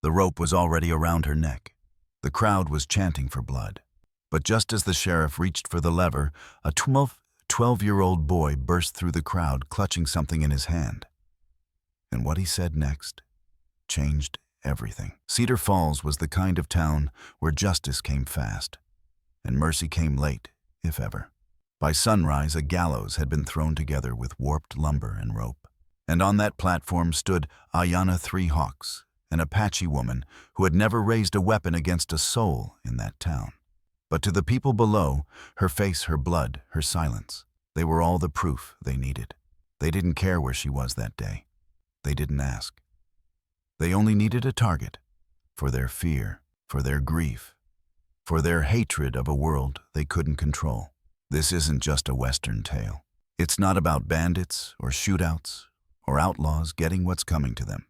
The rope was already around her neck. The crowd was chanting for blood. But just as the sheriff reached for the lever, a 12-year-old boy burst through the crowd, clutching something in his hand. And what he said next changed everything. Cedar Falls was the kind of town where justice came fast, and mercy came late, if ever. By sunrise, a gallows had been thrown together with warped lumber and rope. And on that platform stood Ayanna Three Hawks, an Apache woman who had never raised a weapon against a soul in that town. But to the people below, her face, her blood, her silence, they were all the proof they needed. They didn't care where she was that day. They didn't ask. They only needed a target for their fear, for their grief, for their hatred of a world they couldn't control. This isn't just a Western tale. It's not about bandits or shootouts or outlaws getting what's coming to them.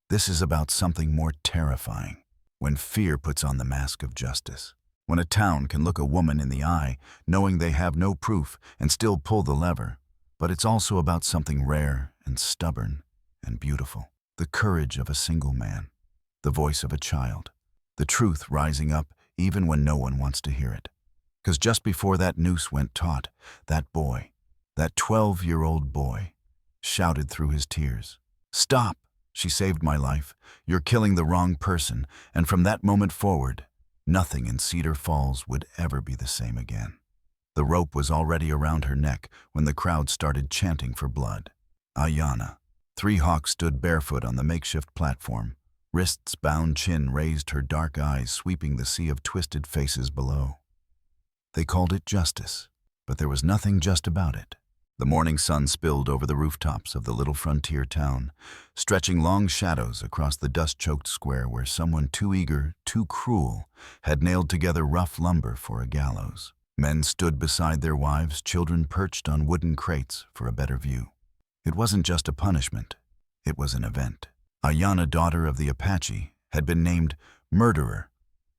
This is about something more terrifying, when fear puts on the mask of justice. When a town can look a woman in the eye, knowing they have no proof, and still pull the lever. But it's also about something rare and stubborn and beautiful. The courage of a single man, the voice of a child, the truth rising up even when no one wants to hear it. Because just before that noose went taut, that boy, that 12-year-old boy, shouted through his tears, "Stop! She saved my life. You're killing the wrong person." And from that moment forward, nothing in Cedar Falls would ever be the same again. The rope was already around her neck when the crowd started chanting for blood. Ayanna Three Hawks stood barefoot on the makeshift platform. Wrists bound, chin raised, her dark eyes sweeping the sea of twisted faces below. They called it justice, but there was nothing just about it. The morning sun spilled over the rooftops of the little frontier town, stretching long shadows across the dust-choked square where someone too eager, too cruel, had nailed together rough lumber for a gallows. Men stood beside their wives, children perched on wooden crates for a better view. It wasn't just a punishment, it was an event. Ayanna, daughter of the Apache, had been named murderer,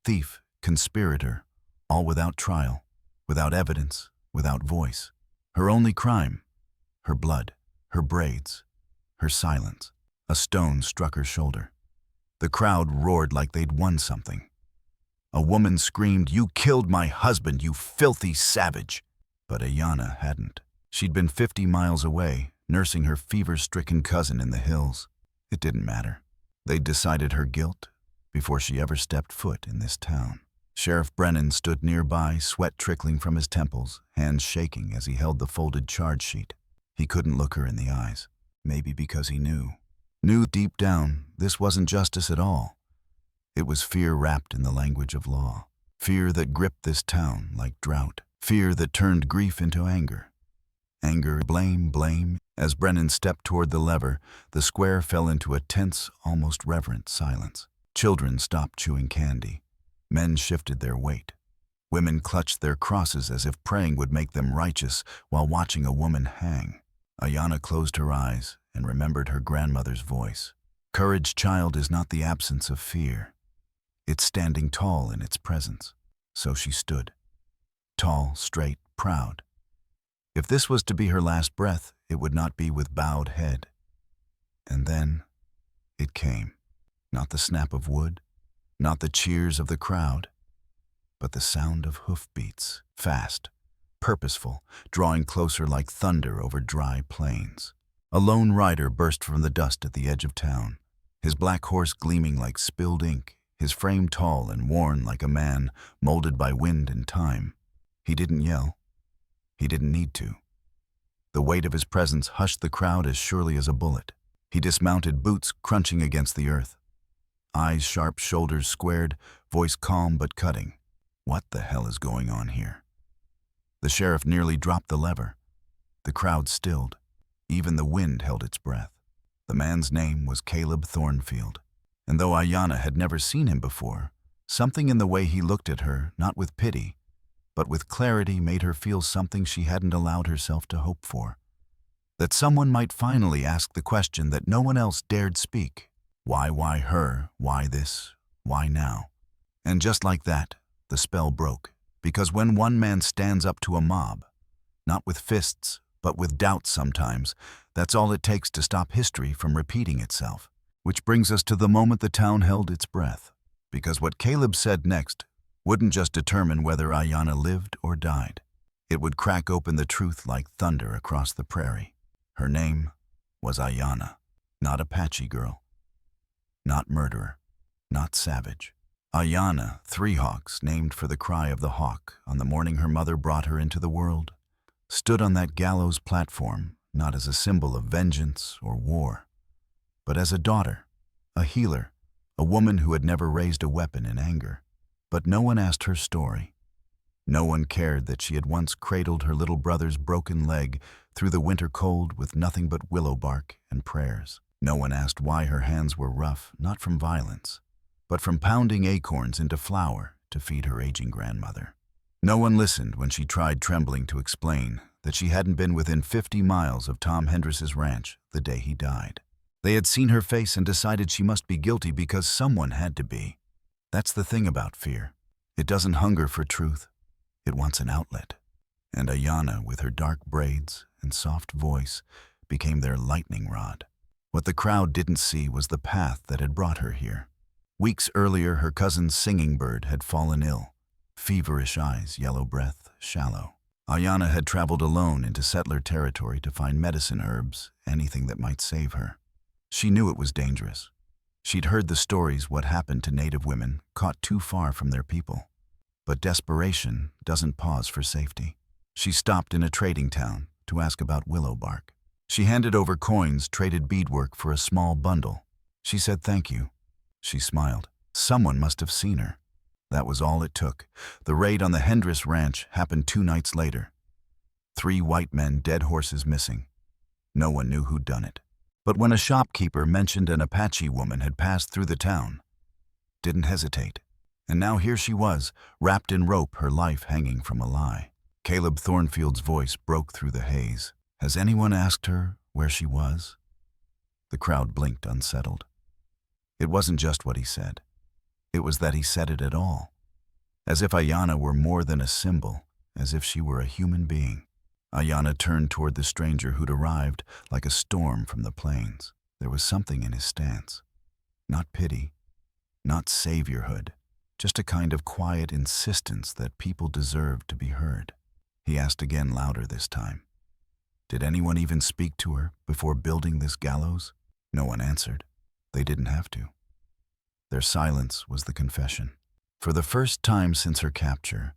thief, conspirator, all without trial, without evidence, without voice. Her only crime, her blood, her braids, her silence. A stone struck her shoulder. The crowd roared like they'd won something. A woman screamed, "You killed my husband, you filthy savage!" But Ayanna hadn't. She'd been 50 miles away, nursing her fever-stricken cousin in the hills. It didn't matter. They'd decided her guilt before she ever stepped foot in this town. Sheriff Brennan stood nearby, sweat trickling from his temples, hands shaking as he held the folded charge sheet. He couldn't look her in the eyes, maybe because he knew deep down this wasn't justice at all. It was fear wrapped in the language of law. Fear that gripped this town like drought. Fear that turned grief into anger. Anger, blame. As Brennan stepped toward the lever, the square fell into a tense, almost reverent silence. Children stopped chewing candy. Men shifted their weight. Women clutched their crosses as if praying would make them righteous while watching a woman hang. Ayanna closed her eyes and remembered her grandmother's voice. Courage, child, is not the absence of fear. It's standing tall in its presence. So she stood. Tall, straight, proud. If this was to be her last breath, it would not be with bowed head. And then it came. Not the snap of wood, not the cheers of the crowd, but the sound of hoofbeats, fast, purposeful, drawing closer like thunder over dry plains. A lone rider burst from the dust at the edge of town, his black horse gleaming like spilled ink, his frame tall and worn like a man molded by wind and time. He didn't yell. He didn't need to. The weight of his presence hushed the crowd as surely as a bullet. He dismounted, boots crunching against the earth. Eyes sharp, shoulders squared, voice calm but cutting. What the hell is going on here? The sheriff nearly dropped the lever. The crowd stilled. Even the wind held its breath. The man's name was Caleb Thornfield. And though Ayanna had never seen him before, something in the way he looked at her, not with pity, but with clarity, made her feel something she hadn't allowed herself to hope for. That someone might finally ask the question that no one else dared speak. Why her? Why this? Why now? And just like that, the spell broke. Because when one man stands up to a mob, not with fists, but with doubt sometimes, that's all it takes to stop history from repeating itself. Which brings us to the moment the town held its breath. Because what Caleb said next wouldn't just determine whether Ayanna lived or died. It would crack open the truth like thunder across the prairie. Her name was Ayanna, not Apache girl, not murderer, not savage. Ayanna, Three Hawks, named for the cry of the hawk on the morning her mother brought her into the world, stood on that gallows platform not as a symbol of vengeance or war, but as a daughter, a healer, a woman who had never raised a weapon in anger. But no one asked her story. No one cared that she had once cradled her little brother's broken leg through the winter cold with nothing but willow bark and prayers. No one asked why her hands were rough, not from violence, but from pounding acorns into flour to feed her aging grandmother. No one listened when she tried trembling to explain that she hadn't been within 50 miles of Tom Hendriss's ranch the day he died. They had seen her face and decided she must be guilty because someone had to be. That's the thing about fear. It doesn't hunger for truth. It wants an outlet. And Ayanna, with her dark braids and soft voice, became their lightning rod. What the crowd didn't see was the path that had brought her here. Weeks earlier, her cousin's singing bird had fallen ill. Feverish eyes, yellow breath, shallow. Ayanna had traveled alone into settler territory to find medicine herbs, anything that might save her. She knew it was dangerous. She'd heard the stories what happened to native women caught too far from their people. But desperation doesn't pause for safety. She stopped in a trading town to ask about willow bark. She handed over coins, traded beadwork for a small bundle. She said thank you. She smiled. Someone must have seen her. That was all it took. The raid on the Hendriss ranch happened 2 nights later. 3 white men, dead horses missing. No one knew who'd done it. But when a shopkeeper mentioned an Apache woman had passed through the town, didn't hesitate. And now here she was, wrapped in rope, her life hanging from a lie. Caleb Thornfield's voice broke through the haze. Has anyone asked her where she was? The crowd blinked, unsettled. It wasn't just what he said. It was that he said it at all. As if Ayanna were more than a symbol, as if she were a human being. Ayanna turned toward the stranger who'd arrived like a storm from the plains. There was something in his stance. Not pity, not saviorhood, just a kind of quiet insistence that people deserved to be heard. He asked again, louder this time. Did anyone even speak to her before building this gallows? No one answered. They didn't have to. Their silence was the confession. For the first time since her capture,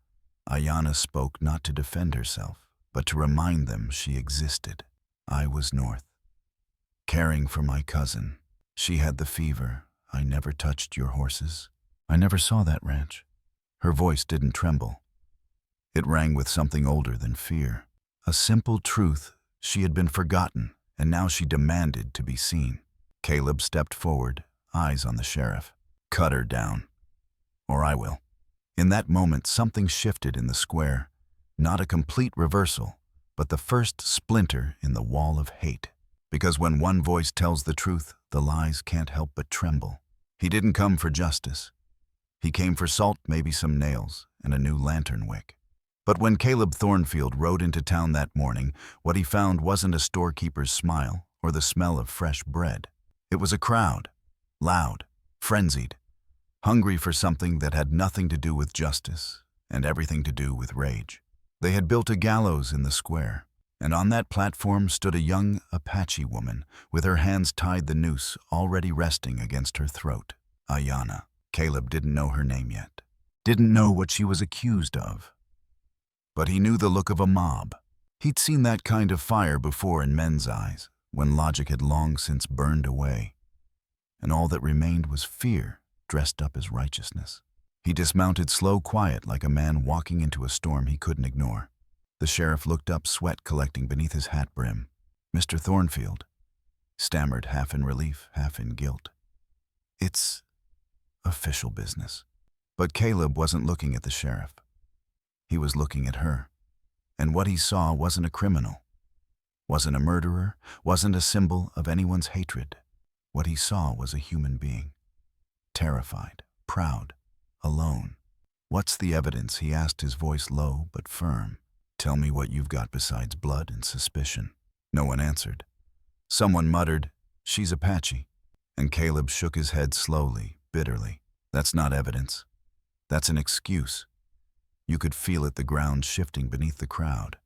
Ayanna spoke not to defend herself, but to remind them she existed. I was north, caring for my cousin. She had the fever. I never touched your horses. I never saw that ranch. Her voice didn't tremble. It rang with something older than fear. A simple truth. She had been forgotten, and now she demanded to be seen. Caleb stepped forward, eyes on the sheriff. Cut her down, or I will. In that moment, something shifted in the square. Not a complete reversal, but the first splinter in the wall of hate. Because when one voice tells the truth, the lies can't help but tremble. He didn't come for justice. He came for salt, maybe some nails, and a new lantern wick. But when Caleb Thornfield rode into town that morning, what he found wasn't a storekeeper's smile or the smell of fresh bread. It was a crowd, loud, frenzied, hungry for something that had nothing to do with justice and everything to do with rage. They had built a gallows in the square, and on that platform stood a young Apache woman with her hands tied the noose already resting against her throat. Ayanna. Caleb didn't know her name yet, didn't know what she was accused of. But he knew the look of a mob. He'd seen that kind of fire before in men's eyes, when logic had long since burned away, and all that remained was fear dressed up as righteousness. He dismounted slow, quiet, like a man walking into a storm he couldn't ignore. The sheriff looked up, sweat collecting beneath his hat brim. Mr. Thornfield stammered, half in relief, half in guilt. It's official business. But Caleb wasn't looking at the sheriff. He was looking at her. And what he saw wasn't a criminal, wasn't a murderer, wasn't a symbol of anyone's hatred. What he saw was a human being. Terrified, proud, alone. What's the evidence? He asked, his voice low but firm. Tell me what you've got besides blood and suspicion. No one answered. Someone muttered, she's Apache. And Caleb shook his head slowly, bitterly. That's not evidence. That's an excuse. You could feel it, the ground shifting beneath the crowd.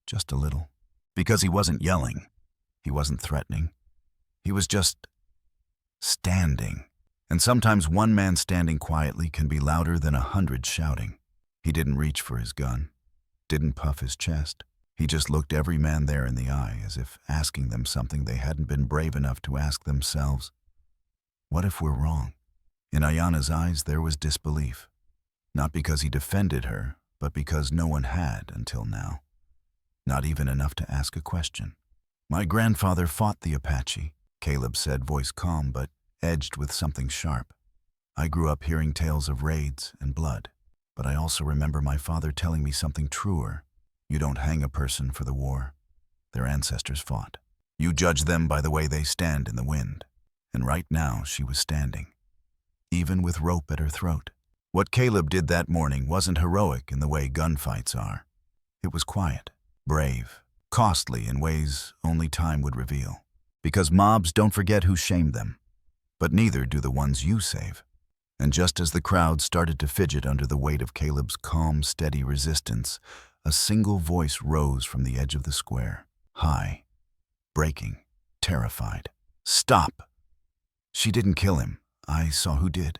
Just a little. Because he wasn't yelling. He wasn't threatening. He was just standing. And sometimes one man standing quietly can be louder than 100 shouting. He didn't reach for his gun, didn't puff his chest. He just looked every man there in the eye, as if asking them something they hadn't been brave enough to ask themselves. What if we're wrong? In Ayana's eyes there was disbelief. Not because he defended her, but because no one had until now. Not even enough to ask a question. My grandfather fought the Apache, Caleb said, voice calm but edged with something sharp. I grew up hearing tales of raids and blood, but I also remember my father telling me something truer. You don't hang a person for the war. Their ancestors fought. You judge them by the way they stand in the wind. And right now she was standing, even with rope at her throat. What Caleb did that morning wasn't heroic in the way gunfights are. It was quiet, brave, costly in ways only time would reveal. Because mobs don't forget who shamed them, but neither do the ones you save. And just as the crowd started to fidget under the weight of Caleb's calm, steady resistance, a single voice rose from the edge of the square, high, breaking, terrified. Stop! She didn't kill him. I saw who did.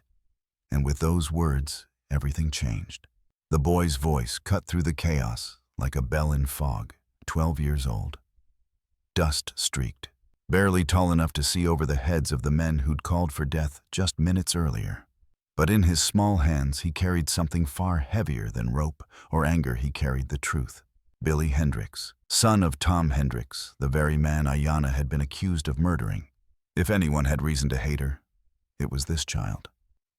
And with those words, everything changed. The boy's voice cut through the chaos like a bell in fog, 12 years old. Dust-streaked, barely tall enough to see over the heads of the men who'd called for death just minutes earlier. But in his small hands he carried something far heavier than rope or anger. He carried the truth. Billy Hendricks, son of Tom Hendricks, the very man Ayana had been accused of murdering. If anyone had reason to hate her, it was this child.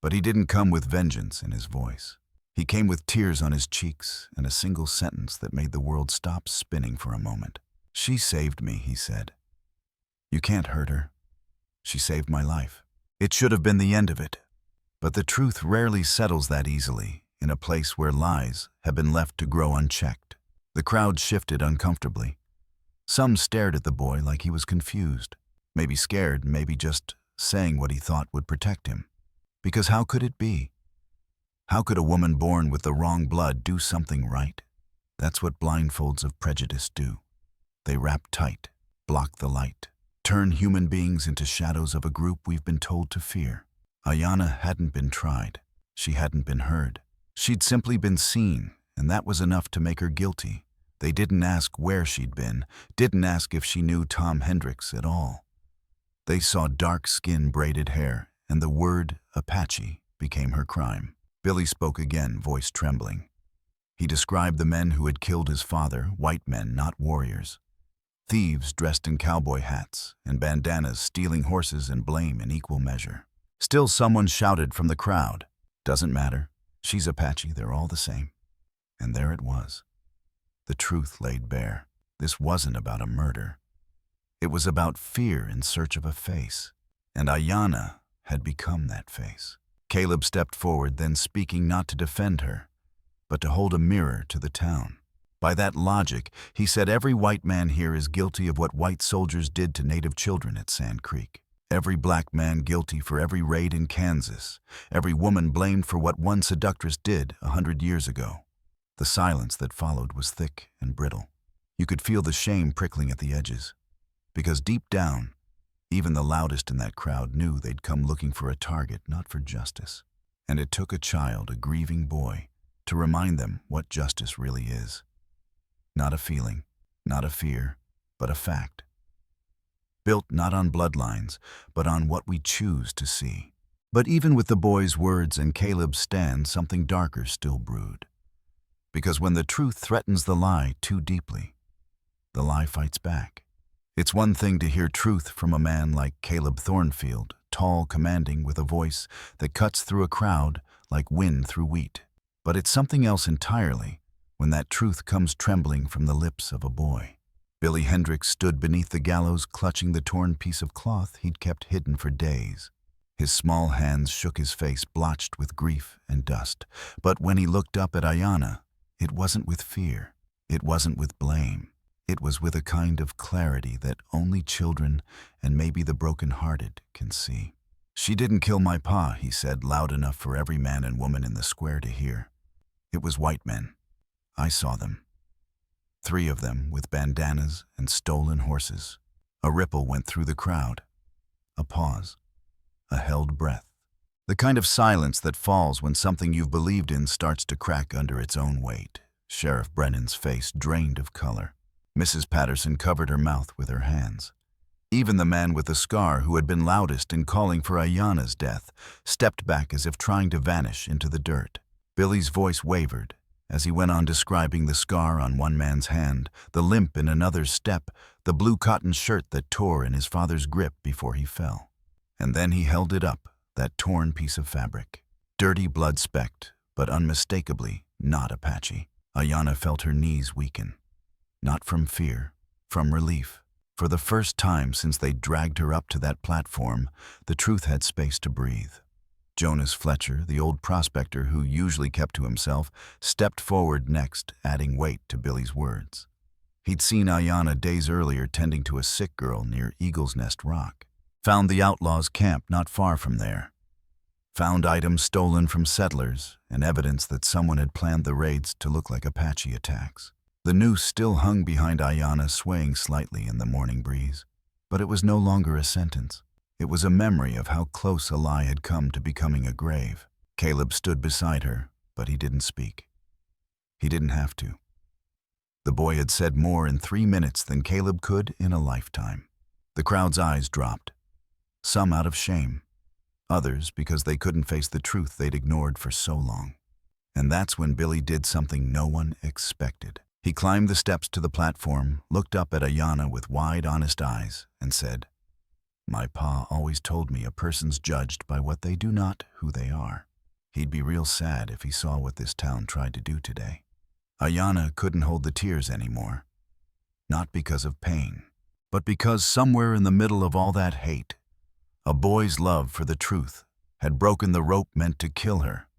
But he didn't come with vengeance in his voice. He came with tears on his cheeks and a single sentence that made the world stop spinning for a moment. She saved me, he said. You can't hurt her. She saved my life. It should have been the end of it. But the truth rarely settles that easily in a place where lies have been left to grow unchecked. The crowd shifted uncomfortably. Some stared at the boy like he was confused, maybe scared, maybe just saying what he thought would protect him. Because how could it be? How could a woman born with the wrong blood do something right? That's what blindfolds of prejudice do. They wrap tight, block the light, turn human beings into shadows of a group we've been told to fear. Ayana hadn't been tried. She hadn't been heard. She'd simply been seen, and that was enough to make her guilty. They didn't ask where she'd been, didn't ask if she knew Tom Hendricks at all. They saw dark skin, braided hair, and the word Apache became her crime. Billy spoke again, voice trembling. He described the men who had killed his father, white men, not warriors. Thieves dressed in cowboy hats and bandanas, stealing horses and blame in equal measure. Still someone shouted from the crowd, "Doesn't matter. She's Apache, they're all the same." And there it was. The truth laid bare. This wasn't about a murder. It was about fear in search of a face. And Ayana had become that face. Caleb stepped forward, then speaking not to defend her, but to hold a mirror to the town. By that logic, he said every white man here is guilty of what white soldiers did to native children at Sand Creek. Every black man guilty for every raid in Kansas. Every woman blamed for what one seductress did 100 years ago. The silence that followed was thick and brittle. You could feel the shame prickling at the edges. Because deep down, even the loudest in that crowd knew they'd come looking for a target, not for justice. And it took a child, a grieving boy, to remind them what justice really is. Not a feeling, not a fear, but a fact. Built not on bloodlines, but on what we choose to see. But even with the boy's words and Caleb's stand, something darker still brewed. Because when the truth threatens the lie too deeply, the lie fights back. It's one thing to hear truth from a man like Caleb Thornfield, tall, commanding, with a voice that cuts through a crowd like wind through wheat. But it's something else entirely when that truth comes trembling from the lips of a boy. Billy Hendricks stood beneath the gallows, clutching the torn piece of cloth he'd kept hidden for days. His small hands shook, his face blotched with grief and dust. But when he looked up at Ayana, it wasn't with fear. It wasn't with blame. It was with a kind of clarity that only children and maybe the broken-hearted can see. "She didn't kill my pa," he said, loud enough for every man and woman in the square to hear. "It was white men. I saw them. 3 of them with bandanas and stolen horses." A ripple went through the crowd. A pause. A held breath. The kind of silence that falls when something you've believed in starts to crack under its own weight. Sheriff Brennan's face drained of color. Mrs. Patterson covered her mouth with her hands. Even the man with the scar, who had been loudest in calling for Ayanna's death, stepped back as if trying to vanish into the dirt. Billy's voice wavered as he went on describing the scar on one man's hand, the limp in another's step, the blue cotton shirt that tore in his father's grip before he fell. And then he held it up, that torn piece of fabric. Dirty, blood-specked, but unmistakably not Apache. Ayanna felt her knees weaken. Not from fear, from relief. For the first time since they dragged her up to that platform, the truth had space to breathe. Jonas Fletcher, the old prospector who usually kept to himself, stepped forward next, adding weight to Billy's words. He'd seen Ayanna days earlier tending to a sick girl near Eagle's Nest Rock. Found the outlaws' camp not far from there. Found items stolen from settlers and evidence that someone had planned the raids to look like Apache attacks. The noose still hung behind Ayanna, swaying slightly in the morning breeze. But it was no longer a sentence. It was a memory of how close a lie had come to becoming a grave. Caleb stood beside her, but he didn't speak. He didn't have to. The boy had said more in 3 minutes than Caleb could in a lifetime. The crowd's eyes dropped. Some out of shame. Others because they couldn't face the truth they'd ignored for so long. And that's when Billy did something no one expected. He climbed the steps to the platform, looked up at Ayanna with wide, honest eyes, and said, "My pa always told me a person's judged by what they do, not who they are. He'd be real sad if he saw what this town tried to do today." Ayanna couldn't hold the tears anymore. Not because of pain, but because somewhere in the middle of all that hate, a boy's love for the truth had broken the rope meant to kill her.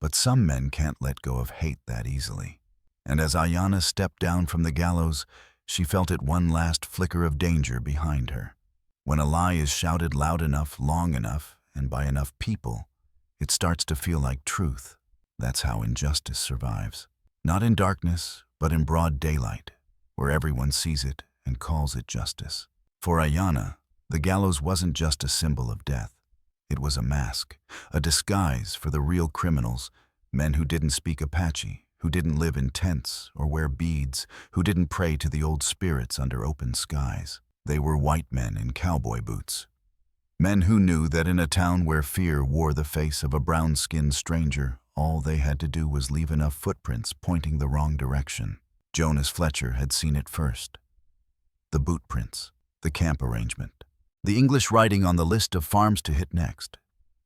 But some men can't let go of hate that easily. And as Ayanna stepped down from the gallows, she felt it one last flicker of danger behind her. When a lie is shouted loud enough, long enough, and by enough people, it starts to feel like truth. That's how injustice survives. Not in darkness, but in broad daylight, where everyone sees it and calls it justice. For Ayanna, the gallows wasn't just a symbol of death. It was a mask, a disguise for the real criminals, men who didn't speak Apache, who didn't live in tents or wear beads, who didn't pray to the old spirits under open skies. They were white men in cowboy boots. Men who knew that in a town where fear wore the face of a brown-skinned stranger, all they had to do was leave enough footprints pointing the wrong direction. Jonas Fletcher had seen it first. The boot prints, the camp arrangement, the English writing on the list of farms to hit next.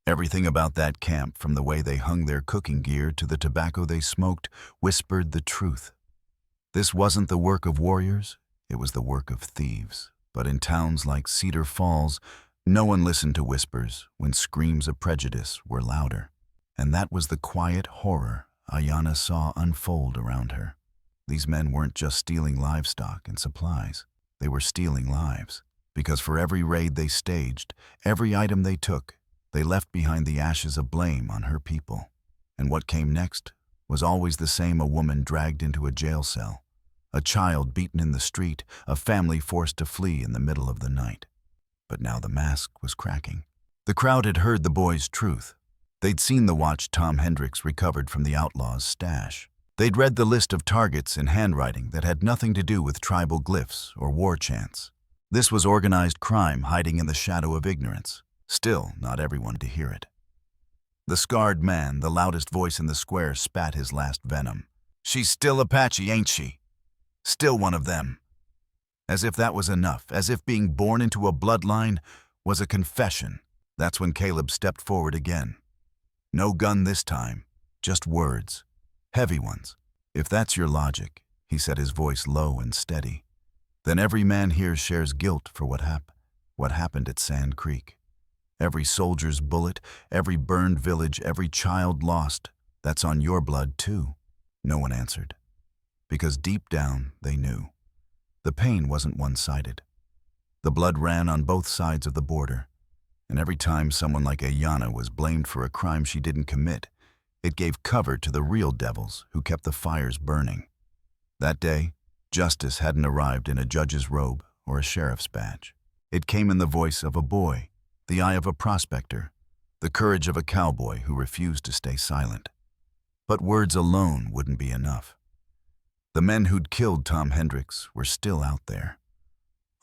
Everything about that camp, from the way they hung their cooking gear to the tobacco they smoked, whispered the truth. This wasn't the work of warriors, it was the work of thieves. But in towns like Cedar Falls, no one listened to whispers when screams of prejudice were louder. And that was the quiet horror Ayanna saw unfold around her. These men weren't just stealing livestock and supplies. They were stealing lives. Because for every raid they staged, every item they took, they left behind the ashes of blame on her people. And what came next was always the same: a woman dragged into a jail cell, a child beaten in the street, a family forced to flee in the middle of the night. But now the mask was cracking. The crowd had heard the boy's truth. They'd seen the watch Tom Hendricks recovered from the outlaws' stash. They'd read the list of targets in handwriting that had nothing to do with tribal glyphs or war chants. This was organized crime hiding in the shadow of ignorance. Still, not everyone to hear it. The scarred man, the loudest voice in the square, spat his last venom. "She's still Apache, ain't she? Still one of them." As if that was enough, as if being born into a bloodline was a confession. That's when Caleb stepped forward again. No gun this time, just words. Heavy ones. "If that's your logic," he said, his voice low and steady, "then every man here shares guilt for what happened at Sand Creek. Every soldier's bullet, every burned village, every child lost, that's on your blood too." No one answered. Because deep down they knew. The pain wasn't one-sided. The blood ran on both sides of the border, and every time someone like Ayanna was blamed for a crime she didn't commit, it gave cover to the real devils who kept the fires burning. That day, justice hadn't arrived in a judge's robe or a sheriff's badge. It came in the voice of a boy, the eye of a prospector, the courage of a cowboy who refused to stay silent. But words alone wouldn't be enough. The men who'd killed Tom Hendricks were still out there,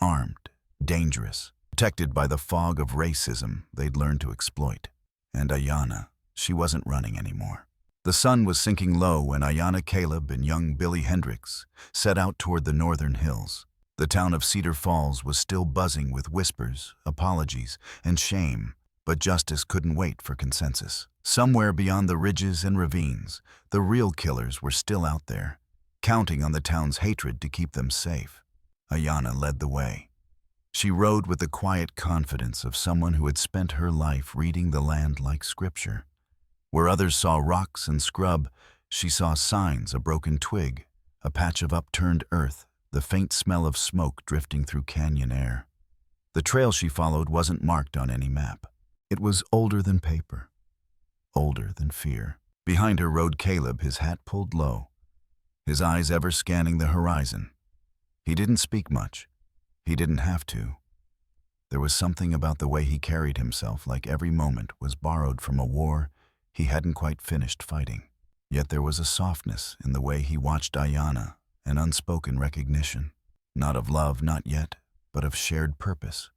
armed, dangerous, protected by the fog of racism they'd learned to exploit. And Ayanna, she wasn't running anymore. The sun was sinking low when Ayanna Caleb and young Billy Hendricks set out toward the northern hills. The town of Cedar Falls was still buzzing with whispers, apologies, and shame, but justice couldn't wait for consensus. Somewhere beyond the ridges and ravines, the real killers were still out there, counting on the town's hatred to keep them safe. Ayanna led the way. She rode with the quiet confidence of someone who had spent her life reading the land like scripture. Where others saw rocks and scrub, she saw signs, a broken twig, a patch of upturned earth, the faint smell of smoke drifting through canyon air. The trail she followed wasn't marked on any map. It was older than paper, older than fear. Behind her rode Caleb, his hat pulled low, his eyes ever scanning the horizon. He didn't speak much. He didn't have to. There was something about the way he carried himself, like every moment was borrowed from a war he hadn't quite finished fighting. Yet there was a softness in the way he watched Ayanna, an unspoken recognition, not of love, not yet, but of shared purpose.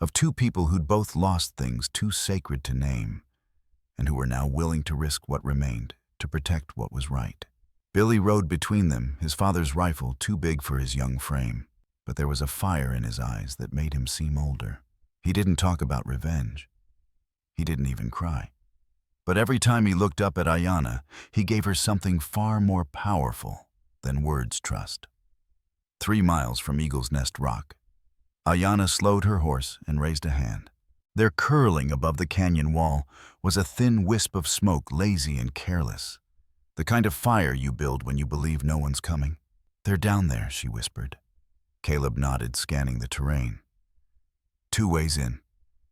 Of two people who'd both lost things too sacred to name, and who were now willing to risk what remained to protect what was right. Billy rode between them, his father's rifle too big for his young frame, but there was a fire in his eyes that made him seem older. He didn't talk about revenge. He didn't even cry. But every time he looked up at Ayanna, he gave her something far more powerful than words trust. 3 miles from Eagle's Nest Rock, Ayanna slowed her horse and raised a hand. There, curling above the canyon wall, was a thin wisp of smoke, lazy and careless. The kind of fire you build when you believe no one's coming. "They're down there," she whispered. Caleb nodded, scanning the terrain. 2 ways in.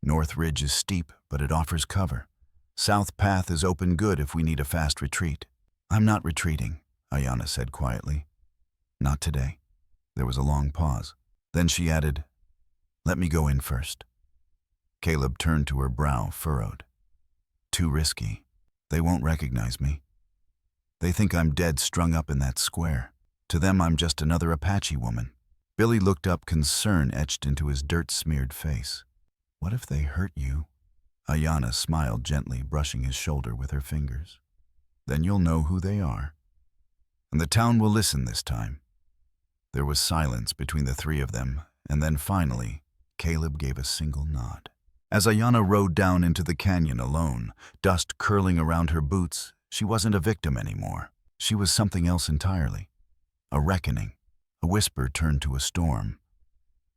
North Ridge is steep, but it offers cover. South Path is open good if we need a fast retreat. "I'm not retreating," Ayanna said quietly. "Not today." There was a long pause. Then she added, "Let me go in first." Caleb turned to her, brow furrowed. "Too risky. They won't recognize me. They think I'm dead, strung up in that square. To them, I'm just another Apache woman." Billy looked up, concern etched into his dirt-smeared face. "What if they hurt you?" Ayanna smiled gently, brushing his shoulder with her fingers. "Then you'll know who they are. And the town will listen this time." There was silence between the 3 of them, and then finally, Caleb gave a single nod. As Ayanna rode down into the canyon alone, dust curling around her boots, she wasn't a victim anymore. She was something else entirely. A reckoning. A whisper turned to a storm.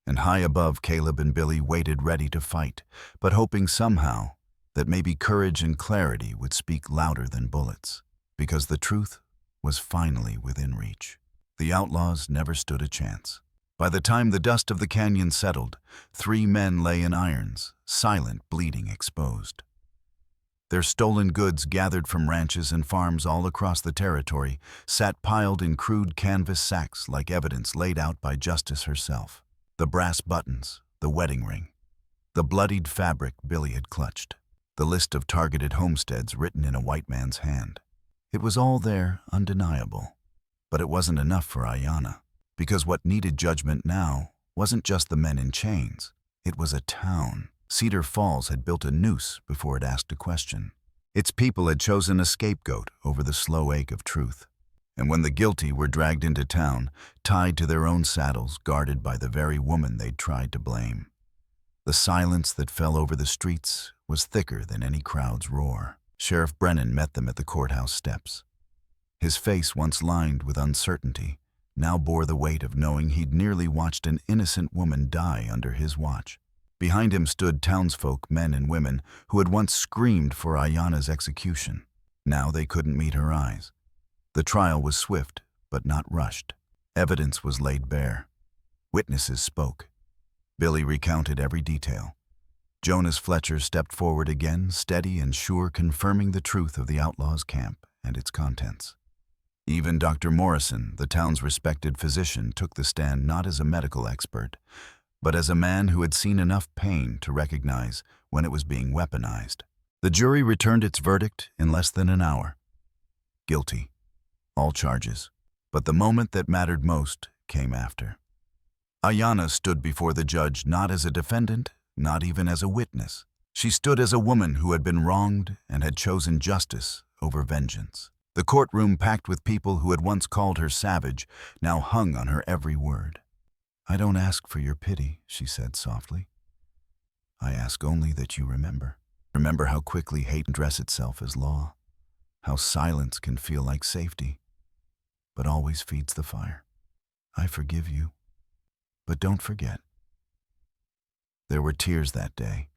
And high above, Caleb and Billy waited ready to fight, but hoping somehow that maybe courage and clarity would speak louder than bullets, because the truth was finally within reach. The outlaws never stood a chance. By the time the dust of the canyon settled, 3 men lay in irons, silent, bleeding, exposed. Their stolen goods, gathered from ranches and farms all across the territory, sat piled in crude canvas sacks like evidence laid out by justice herself. The brass buttons, the wedding ring, the bloodied fabric Billy had clutched, the list of targeted homesteads written in a white man's hand. It was all there, undeniable. But it wasn't enough for Ayanna, because what needed judgment now wasn't just the men in chains. It was a town. Cedar Falls had built a noose before it asked a question. Its people had chosen a scapegoat over the slow ache of truth. And when the guilty were dragged into town, tied to their own saddles, guarded by the very woman they'd tried to blame, the silence that fell over the streets was thicker than any crowd's roar. Sheriff Brennan met them at the courthouse steps. His face, once lined with uncertainty, now bore the weight of knowing he'd nearly watched an innocent woman die under his watch. Behind him stood townsfolk, men and women, who had once screamed for Ayanna's execution. Now they couldn't meet her eyes. The trial was swift, but not rushed. Evidence was laid bare. Witnesses spoke. Billy recounted every detail. Jonas Fletcher stepped forward again, steady and sure, confirming the truth of the outlaws' camp and its contents. Even Dr. Morrison, the town's respected physician, took the stand not as a medical expert, but as a man who had seen enough pain to recognize when it was being weaponized. The jury returned its verdict in less than an hour. Guilty. All charges. But the moment that mattered most came after. Ayanna stood before the judge not as a defendant, not even as a witness. She stood as a woman who had been wronged and had chosen justice over vengeance. The courtroom, packed with people who had once called her savage, now hung on her every word. "I don't ask for your pity," she said softly. "I ask only that you remember. Remember how quickly hate can dress itself as law, how silence can feel like safety, but always feeds the fire. I forgive you, but don't forget." There were tears that day,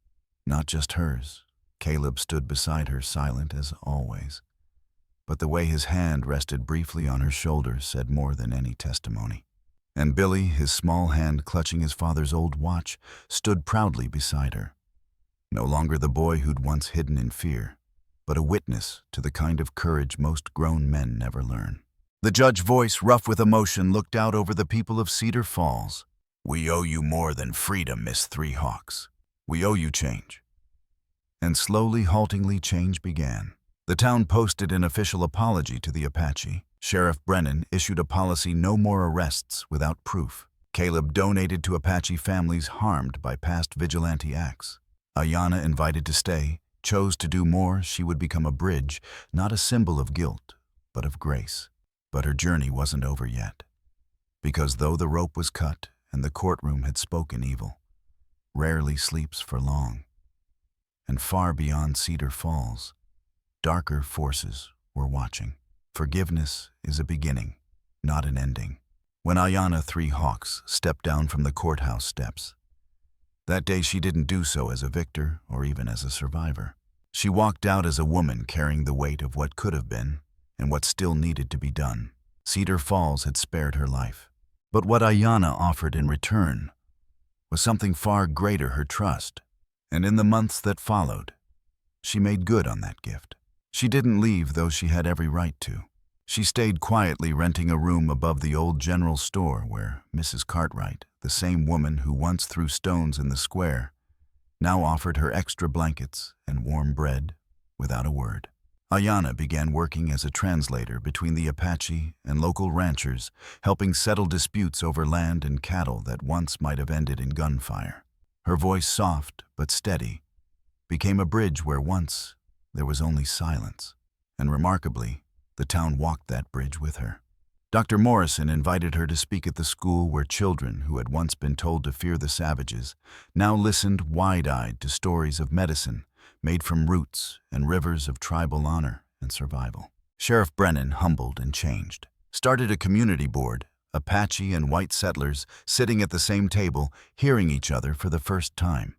not just hers. Caleb stood beside her, silent as always. But the way his hand rested briefly on her shoulder said more than any testimony. And Billy, his small hand clutching his father's old watch, stood proudly beside her. No longer the boy who'd once hidden in fear, but a witness to the kind of courage most grown men never learn. The judge's voice, rough with emotion, looked out over the people of Cedar Falls. "We owe you more than freedom, Miss Three Hawks. We owe you change." And slowly, haltingly, change began. The town posted an official apology to the Apache. Sheriff Brennan issued a policy: no more arrests without proof. Caleb donated to Apache families harmed by past vigilante acts. Ayanna, invited to stay, chose to do more. She would become a bridge, not a symbol of guilt, but of grace. But her journey wasn't over yet. Because though the rope was cut and the courtroom had spoken, evil rarely sleeps for long. And far beyond Cedar Falls, darker forces were watching. Forgiveness is a beginning, not an ending. When Ayanna Three Hawks stepped down from the courthouse steps, that day she didn't do so as a victor or even as a survivor. She walked out as a woman carrying the weight of what could have been and what still needed to be done. Cedar Falls had spared her life. But what Ayanna offered in return was something far greater: her trust. And in the months that followed, she made good on that gift. She didn't leave, though she had every right to. She stayed quietly, renting a room above the old general store where Mrs. Cartwright, the same woman who once threw stones in the square, now offered her extra blankets and warm bread without a word. Ayanna began working as a translator between the Apache and local ranchers, helping settle disputes over land and cattle that once might have ended in gunfire. Her voice, soft but steady, became a bridge where once there was only silence. And remarkably, the town walked that bridge with her. Dr. Morrison invited her to speak at the school where children who had once been told to fear the savages now listened wide-eyed to stories of medicine made from roots and rivers of tribal honor and survival. Sheriff Brennan, humbled and changed, started a community board, Apache and white settlers sitting at the same table, hearing each other for the first time.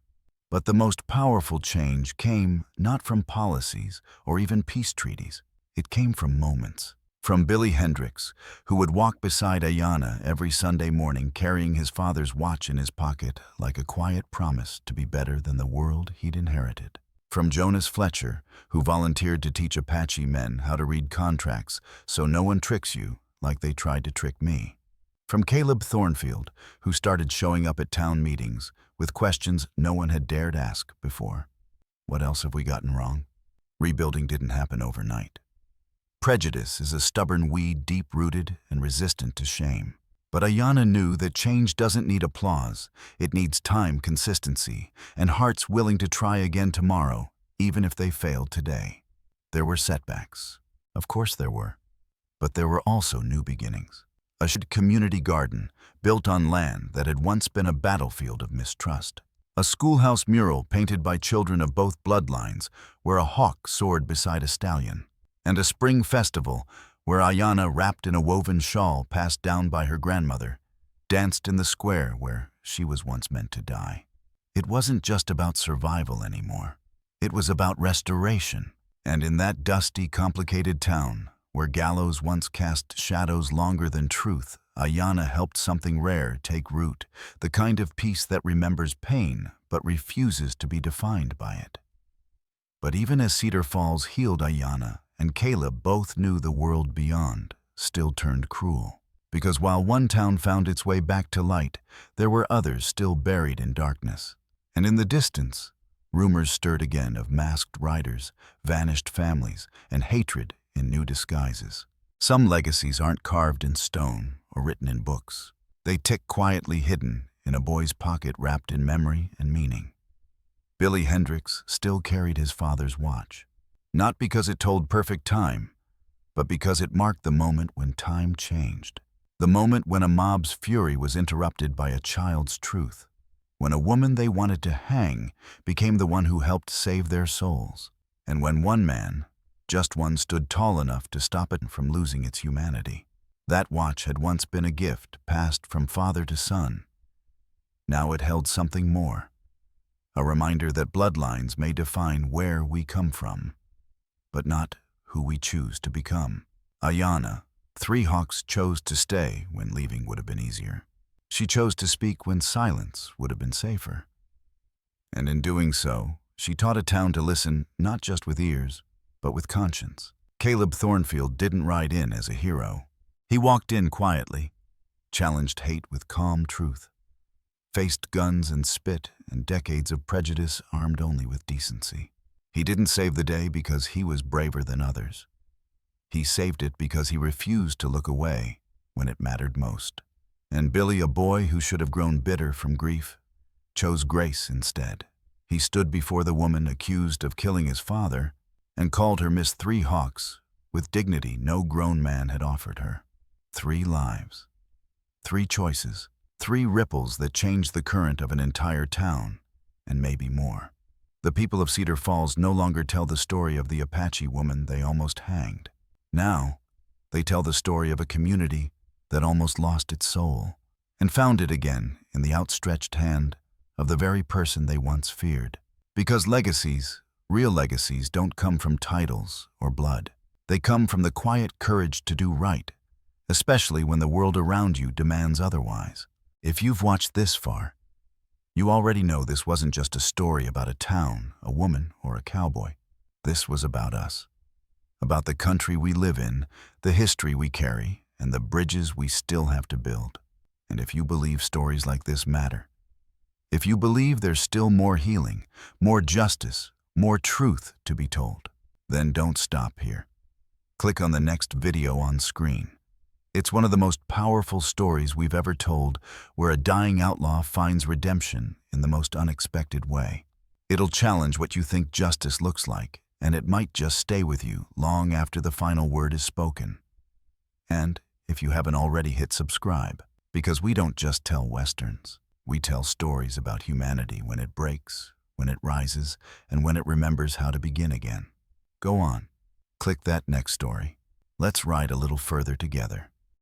But the most powerful change came not from policies or even peace treaties. It came from moments. From Billy Hendricks, who would walk beside Ayanna every Sunday morning carrying his father's watch in his pocket like a quiet promise to be better than the world he'd inherited. From Jonas Fletcher, who volunteered to teach Apache men how to read contracts so no one tricks you like they tried to trick me. From Caleb Thornfield, who started showing up at town meetings with questions no one had dared ask before. What else have we gotten wrong? Rebuilding didn't happen overnight. Prejudice is a stubborn weed deep-rooted and resistant to shame. But Ayanna knew that change doesn't need applause. It needs time, consistency, and hearts willing to try again tomorrow, even if they failed today. There were setbacks. Of course there were. But there were also new beginnings. A community garden built on land that had once been a battlefield of mistrust. A schoolhouse mural painted by children of both bloodlines where a hawk soared beside a stallion. And a spring festival where Ayanna, wrapped in a woven shawl passed down by her grandmother, danced in the square where she was once meant to die. It wasn't just about survival anymore. It was about restoration. And in that dusty, complicated town, where gallows once cast shadows longer than truth, Ayana helped something rare take root, the kind of peace that remembers pain but refuses to be defined by it. But even as Cedar Falls healed, Ayana and Caleb both knew the world beyond still turned cruel. Because while one town found its way back to light, there were others still buried in darkness. And in the distance, rumors stirred again of masked riders, vanished families, and hatred in new disguises. Some legacies aren't carved in stone or written in books. They tick quietly hidden in a boy's pocket, wrapped in memory and meaning. Billy Hendricks still carried his father's watch, not because it told perfect time, but because it marked the moment when time changed. The moment when a mob's fury was interrupted by a child's truth. When a woman they wanted to hang became the one who helped save their souls. And when one man, just one, stood tall enough to stop it from losing its humanity. That watch had once been a gift passed from father to son. Now it held something more. A reminder that bloodlines may define where we come from, but not who we choose to become. Ayana, 3 Hawks, chose to stay when leaving would have been easier. She chose to speak when silence would have been safer. And in doing so, she taught a town to listen not just with ears, but with conscience. Caleb Thornfield didn't ride in as a hero. He walked in quietly, challenged hate with calm truth, faced guns and spit and decades of prejudice armed only with decency. He didn't save the day because he was braver than others. He saved it because he refused to look away when it mattered most. And Billy, a boy who should have grown bitter from grief, chose grace instead. He stood before the woman accused of killing his father and called her Miss 3 Hawks with dignity no grown man had offered her. 3 lives, 3 choices, 3 ripples that changed the current of an entire town, and maybe more. The people of Cedar Falls no longer tell the story of the Apache woman they almost hanged. Now, they tell the story of a community that almost lost its soul and found it again in the outstretched hand of the very person they once feared. Because legacies, real legacies, don't come from titles or blood. They come from the quiet courage to do right, especially when the world around you demands otherwise. If you've watched this far, you already know this wasn't just a story about a town, a woman, or a cowboy. This was about us. About the country we live in, the history we carry, and the bridges we still have to build. And if you believe stories like this matter, if you believe there's still more healing, more justice, more truth to be told, then don't stop here. Click on the next video on screen. It's one of the most powerful stories we've ever told, where a dying outlaw finds redemption in the most unexpected way. It'll challenge what you think justice looks like, and it might just stay with you long after the final word is spoken. And if you haven't already, hit subscribe, because we don't just tell westerns. We tell stories about humanity when it breaks, when it rises, and when it remembers how to begin again. Go on, click that next story. Let's ride a little further together.